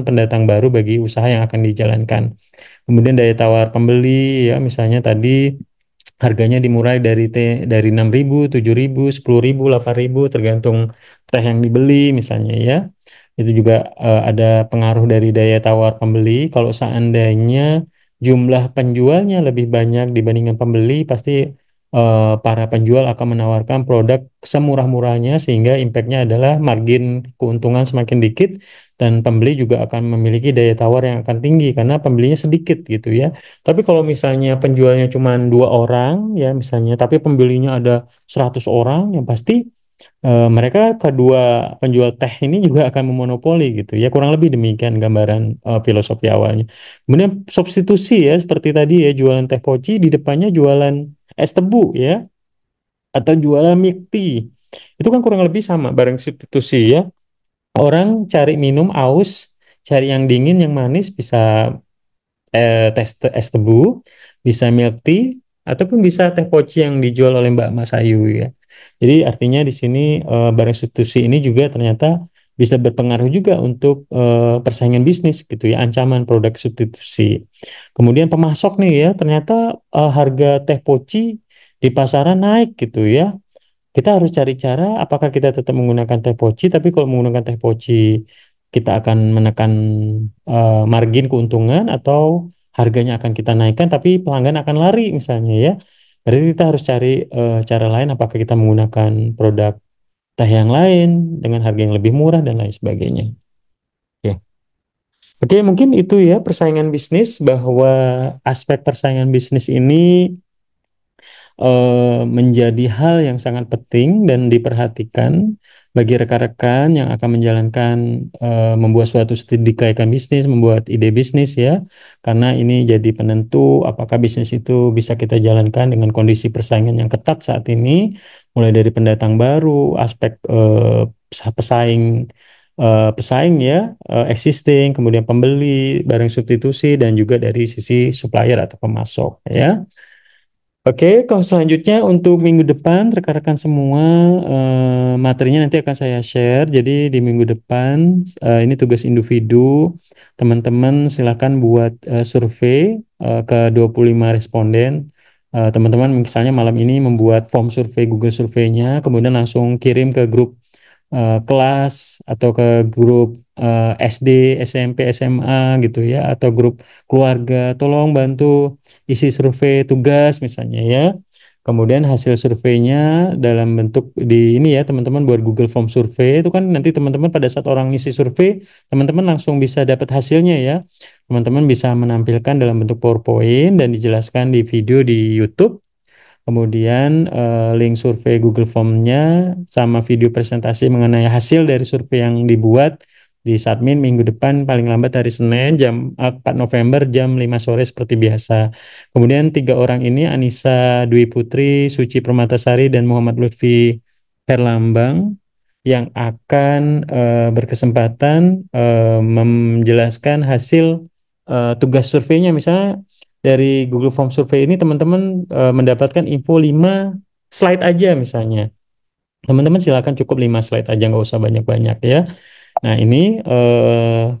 pendatang baru bagi usaha yang akan dijalankan. Kemudian daya tawar pembeli ya, misalnya tadi harganya dimulai dari 6.000, 7.000, 10.000, 8.000 tergantung teh yang dibeli misalnya ya. Itu juga ada pengaruh dari daya tawar pembeli. Kalau seandainya jumlah penjualnya lebih banyak dibandingkan pembeli, pasti para penjual akan menawarkan produk semurah-murahnya sehingga impactnya adalah margin keuntungan semakin dikit dan pembeli juga akan memiliki daya tawar yang akan tinggi karena pembelinya sedikit gitu ya. Tapi kalau misalnya penjualnya cuma 2 orang ya misalnya, tapi pembelinya ada 100 orang, yang pasti mereka kedua penjual teh ini juga akan memonopoli gitu ya. Kurang lebih demikian gambaran filosofi awalnya. Kemudian substitusi ya seperti tadi ya, jualan teh poci di depannya jualan es tebu ya, atau jualan milk tea. Itu kan kurang lebih sama barang substitusi ya. Orang cari minum aus, cari yang dingin, yang manis, bisa es tebu, bisa milk tea, ataupun bisa teh poci yang dijual oleh Mbak Mas Ayu ya. Jadi artinya di sini barang substitusi ini juga ternyata bisa berpengaruh juga untuk persaingan bisnis gitu ya, ancaman produk substitusi. Kemudian pemasok nih ya, ternyata harga teh poci di pasaran naik gitu ya. Kita harus cari cara apakah kita tetap menggunakan teh poci, tapi kalau menggunakan teh poci kita akan menekan margin keuntungan atau harganya akan kita naikkan tapi pelanggan akan lari misalnya ya. Jadi kita harus cari cara lain apakah kita menggunakan produk teh yang lain dengan harga yang lebih murah dan lain sebagainya. Oke. Oke, mungkin itu ya persaingan bisnis, bahwa aspek persaingan bisnis ini menjadi hal yang sangat penting dan diperhatikan bagi rekan-rekan yang akan menjalankan membuat suatu studi kelayakan bisnis, membuat ide bisnis ya, karena ini jadi penentu apakah bisnis itu bisa kita jalankan dengan kondisi persaingan yang ketat saat ini, mulai dari pendatang baru, aspek pesaing ya, existing, kemudian pembeli, barang substitusi, dan juga dari sisi supplier atau pemasok ya. Oke, kalau selanjutnya untuk minggu depan, rekan-rekan semua, materinya nanti akan saya share. Jadi di minggu depan, ini tugas individu. Teman-teman silakan buat survei ke 25 responden. Teman-teman misalnya malam ini membuat form survei Google Survey-nya, kemudian langsung kirim ke grup kelas atau ke grup SD, SMP, SMA gitu ya, atau grup keluarga. Tolong bantu isi survei tugas misalnya ya. Kemudian hasil surveinya dalam bentuk di ini ya, teman-teman buat Google Form survei itu kan nanti teman-teman pada saat orang isi survei, teman-teman langsung bisa dapat hasilnya ya. Teman-teman bisa menampilkan dalam bentuk PowerPoint dan dijelaskan di video di YouTube. Kemudian link survei Google Form-nya sama video presentasi mengenai hasil dari survei yang dibuat di submit minggu depan paling lambat hari Senin jam 4 November jam 5 sore seperti biasa. Kemudian 3 orang ini Anissa Dwi Putri, Suci Permatasari, dan Muhammad Lutfi Herlambang yang akan berkesempatan menjelaskan hasil tugas surveinya. Misalnya dari Google Form survei ini teman-teman mendapatkan info 5 slide aja misalnya. Teman-teman silakan cukup 5 slide aja, nggak usah banyak-banyak ya. Nah, ini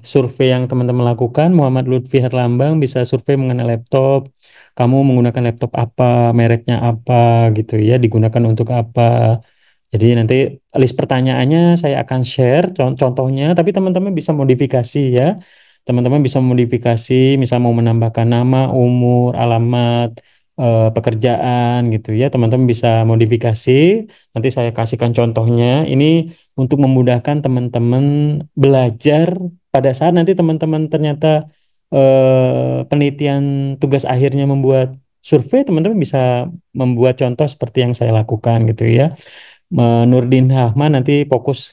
survei yang teman-teman lakukan, Muhammad Lutfi Herlambang bisa survei mengenai laptop. Kamu menggunakan laptop apa, mereknya apa gitu ya, digunakan untuk apa. Jadi nanti list pertanyaannya saya akan share contohnya, tapi teman-teman bisa modifikasi ya. Teman-teman bisa modifikasi, misal mau menambahkan nama, umur, alamat, pekerjaan gitu ya. Teman-teman bisa modifikasi. Nanti saya kasihkan contohnya. Ini untuk memudahkan teman-teman belajar pada saat nanti teman-teman ternyata penelitian tugas akhirnya membuat survei, teman-teman bisa membuat contoh seperti yang saya lakukan gitu ya. Nurdin Rahman nanti fokus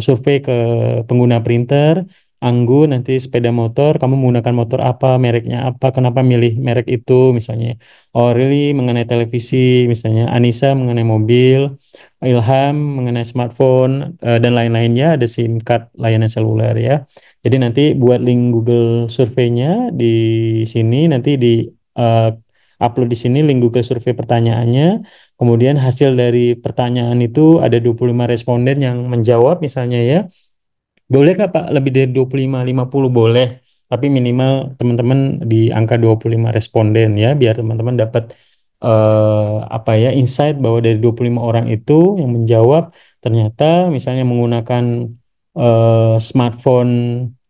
survei ke pengguna printer, Anggu nanti sepeda motor, kamu menggunakan motor apa, mereknya apa, kenapa milih merek itu misalnya. Aureli mengenai televisi, misalnya Anissa mengenai mobil, Ilham mengenai smartphone, dan lain-lainnya, ada SIM card layanan seluler ya. Jadi nanti buat link Google Survey-nya di sini, nanti di eh, upload di sini link Google Survey pertanyaannya. Kemudian hasil dari pertanyaan itu ada 25 responden yang menjawab misalnya ya. Boleh Kak Pak lebih dari 25, 50 boleh. Tapi minimal teman-teman di angka 25 responden ya biar teman-teman dapat apa ya insight bahwa dari 25 orang itu yang menjawab ternyata misalnya menggunakan smartphone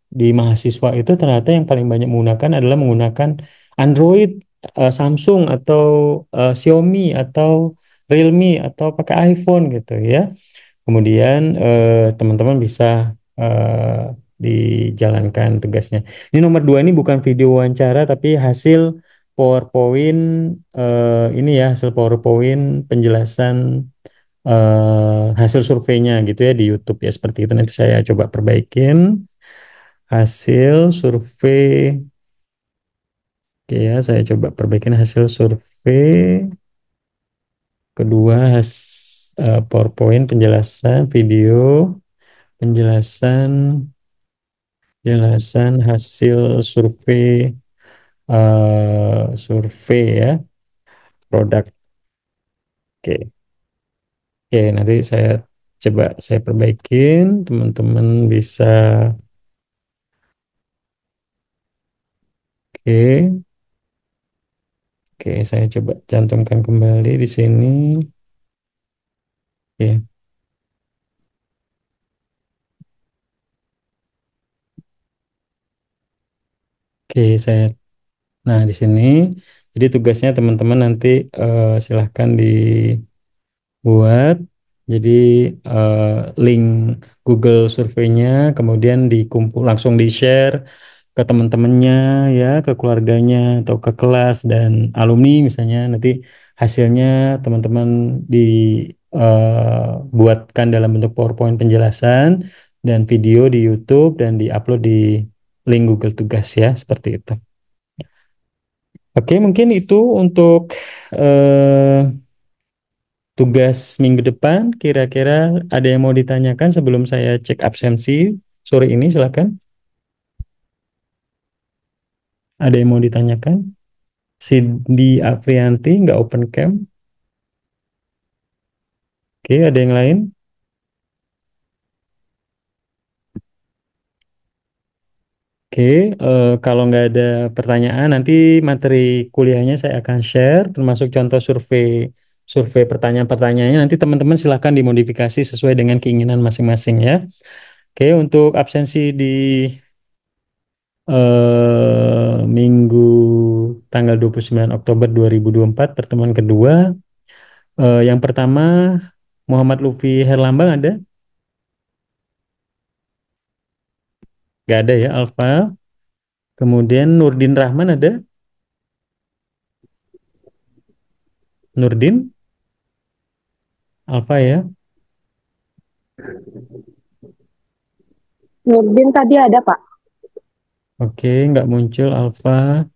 di mahasiswa itu ternyata yang paling banyak menggunakan adalah menggunakan Android, Samsung atau Xiaomi atau Realme atau pakai iPhone gitu ya. Kemudian teman-teman bisa dijalankan tugasnya. Ini nomor dua ini bukan video wawancara tapi hasil PowerPoint ini ya hasil PowerPoint penjelasan hasil surveinya gitu ya di YouTube ya seperti itu. Nanti saya coba perbaikin hasil survei. Oke ya, saya coba perbaikin hasil survei. Kedua, PowerPoint penjelasan video, penjelasan penjelasan hasil survei survei ya produk. Oke, oke nanti saya coba saya perbaikin. Teman-teman bisa oke oke saya coba cantumkan kembali di sini. Oke, oke saya. Nah di sini jadi tugasnya teman-teman nanti silahkan buat jadi eh, link Google surveinya kemudian dikumpul langsung di-share ke teman-temannya ya ke keluarganya atau ke kelas dan alumni misalnya nanti hasilnya teman-teman dibuatkan dalam bentuk PowerPoint penjelasan dan video di YouTube dan diupload di link Google Tugas ya seperti itu. Oke, mungkin itu untuk eh, tugas minggu depan, kira-kira ada yang mau ditanyakan sebelum saya cek absensi sore ini, silakan. Ada yang mau ditanyakan? Cindy Afrianti, nggak open cam. Oke, ada yang lain? Oke, kalau nggak ada pertanyaan, nanti materi kuliahnya saya akan share, termasuk contoh survei survei pertanyaan-pertanyaannya. Nanti teman-teman silakan dimodifikasi sesuai dengan keinginan masing-masing ya. Oke, untuk absensi di Minggu tanggal 29 Oktober 2024 pertemuan kedua. Yang pertama Muhammad Lutfi Herlambang ada? Nggak ada ya Alfa. Kemudian Nurdin Rahman ada? Nurdin? Alfa ya? Nurdin tadi ada, Pak. Oke, nggak muncul Alfa.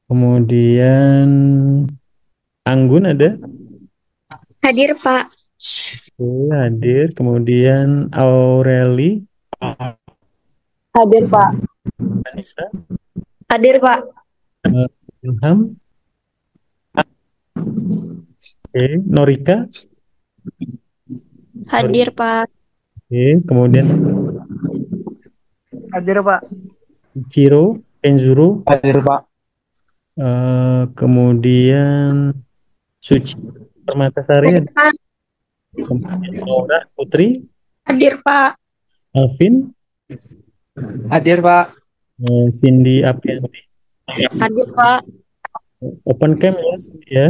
Kemudian Anggun ada? Hadir, Pak. Oke, hadir. Kemudian Aureli, Hadir, Pak. Anissa, Hadir, Pak. Ilham, oke, Norika, Hadir, Pak. oke, kemudian Hadir Pak. Ciro, Kenzuro, Hadir Pak. kemudian Suci Permatasari, Hadir, Pak. kemudian Laura Putri, Hadir, Pak. Alvin, Hadir Pak. Cindy Aprianti. Hadir, Pak. Open cam ya, ya.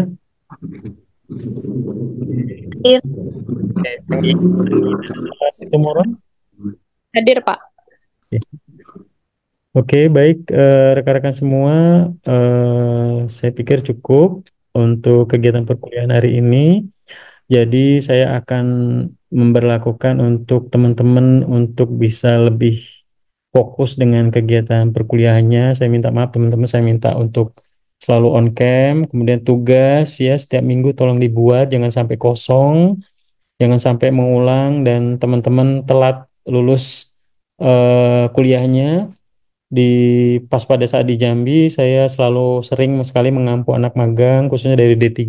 Hadir. Oke, Anggi dan Situmorang. Hadir, Pak. Oke, baik rekan-rekan semua, saya pikir cukup untuk kegiatan perkuliahan hari ini. Jadi saya akan memberlakukan untuk teman-teman untuk bisa lebih fokus dengan kegiatan perkuliahannya. Saya minta maaf teman-teman, saya minta untuk selalu on cam. Kemudian tugas ya setiap minggu tolong dibuat, jangan sampai kosong, jangan sampai mengulang dan teman-teman telat lulus kuliahnya. Di pas pada saat di Jambi, saya selalu sering sekali mengampu anak magang, khususnya dari D3.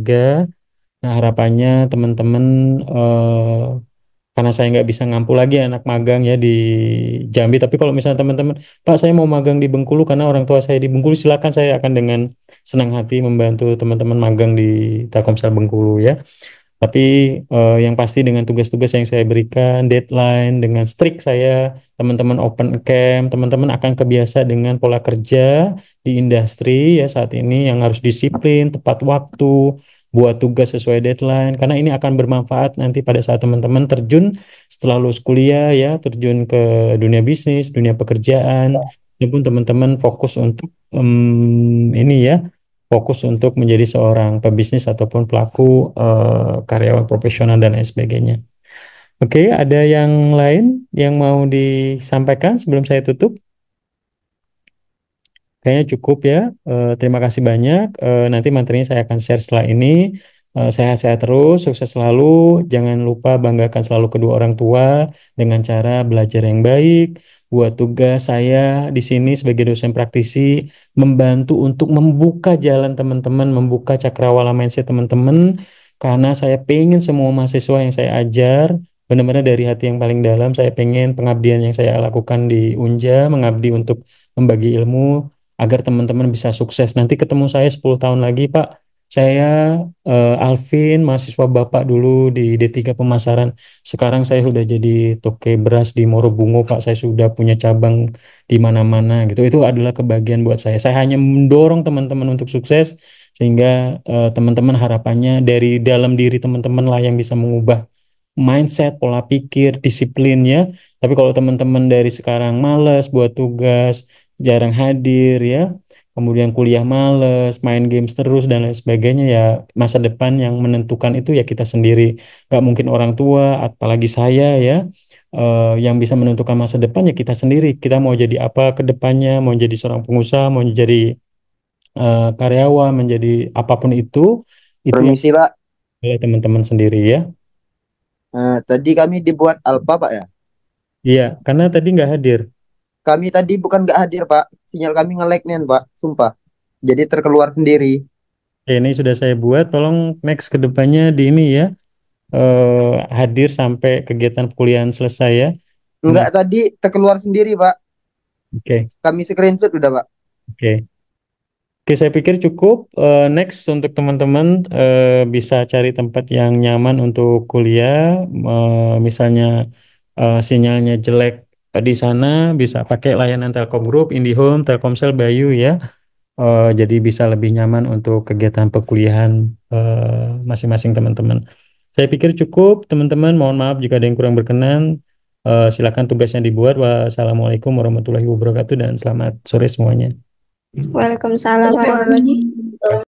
Nah, harapannya teman-teman, karena saya nggak bisa ngampu lagi anak magang ya di Jambi. Tapi kalau misalnya teman-teman, Pak, saya mau magang di Bengkulu karena orang tua saya di Bengkulu, silakan, saya akan dengan senang hati membantu teman-teman magang di Telkomsel Bengkulu ya. Tapi yang pasti dengan tugas-tugas yang saya berikan, deadline, dengan strict saya, teman-teman open camp, teman-teman akan kebiasa dengan pola kerja di industri ya saat ini yang harus disiplin, tepat waktu, buat tugas sesuai deadline, karena ini akan bermanfaat nanti pada saat teman-teman terjun setelah lulus kuliah ya, terjun ke dunia bisnis, dunia pekerjaan, walaupun teman-teman fokus untuk ini ya, fokus untuk menjadi seorang pebisnis ataupun pelaku karyawan profesional dan lain sebagainya. Oke, ada yang lain yang mau disampaikan sebelum saya tutup? Kayaknya cukup ya. Terima kasih banyak. Nanti materinya saya akan share setelah ini. Sehat-sehat terus, sukses selalu. Jangan lupa banggakan selalu kedua orang tua dengan cara belajar yang baik. Buat tugas saya di sini sebagai dosen praktisi membantu untuk membuka jalan teman-teman, membuka cakrawala mindset teman-teman. Karena saya pengen semua mahasiswa yang saya ajar benar-benar dari hati yang paling dalam. Saya pengen pengabdian yang saya lakukan di Unja, mengabdi untuk membagi ilmu agar teman-teman bisa sukses. Nanti ketemu saya 10 tahun lagi, Pak. Saya Alvin, mahasiswa Bapak dulu di D3 Pemasaran. Sekarang saya sudah jadi toke beras di Morobungo, Pak. Saya sudah punya cabang di mana-mana gitu. Itu adalah kebahagiaan buat saya. Saya hanya mendorong teman-teman untuk sukses sehingga teman-teman harapannya dari dalam diri teman-teman lah yang bisa mengubah mindset, pola pikir, disiplinnya. Tapi kalau teman-teman dari sekarang males buat tugas, jarang hadir ya, kemudian kuliah males, main games terus dan lain sebagainya ya, masa depan yang menentukan itu ya kita sendiri. Gak mungkin orang tua, apalagi saya ya, yang bisa menentukan masa depan ya kita sendiri. Kita mau jadi apa ke depannya, mau jadi seorang pengusaha, mau jadi karyawan, menjadi apapun itu yang Permisi Pak, oleh teman-teman sendiri ya. tadi kami dibuat alfa Pak ya. Iya, karena tadi nggak hadir. Kami tadi bukan nggak hadir Pak, sinyal kami nge-lag nih Pak, sumpah. Jadi terkeluar sendiri. Oke, ini sudah saya buat. Tolong next ke depannya di ini ya, hadir sampai kegiatan kuliah selesai ya. Enggak, Kemudian, tadi terkeluar sendiri Pak. oke, Kami screenshot udah Pak. oke. Oke, saya pikir cukup. Next untuk teman-teman bisa cari tempat yang nyaman untuk kuliah. Misalnya sinyalnya jelek di sana, bisa pakai layanan Telkom Group, IndiHome, Telkomsel, Bayu ya. Jadi bisa lebih nyaman untuk kegiatan perkuliahan masing-masing teman-teman. Saya pikir cukup, teman-teman. Mohon maaf jika ada yang kurang berkenan. Silakan tugasnya dibuat. Wassalamualaikum warahmatullahi wabarakatuh dan selamat sore semuanya. Waalaikumsalam warahmatullahi wabarakatuh.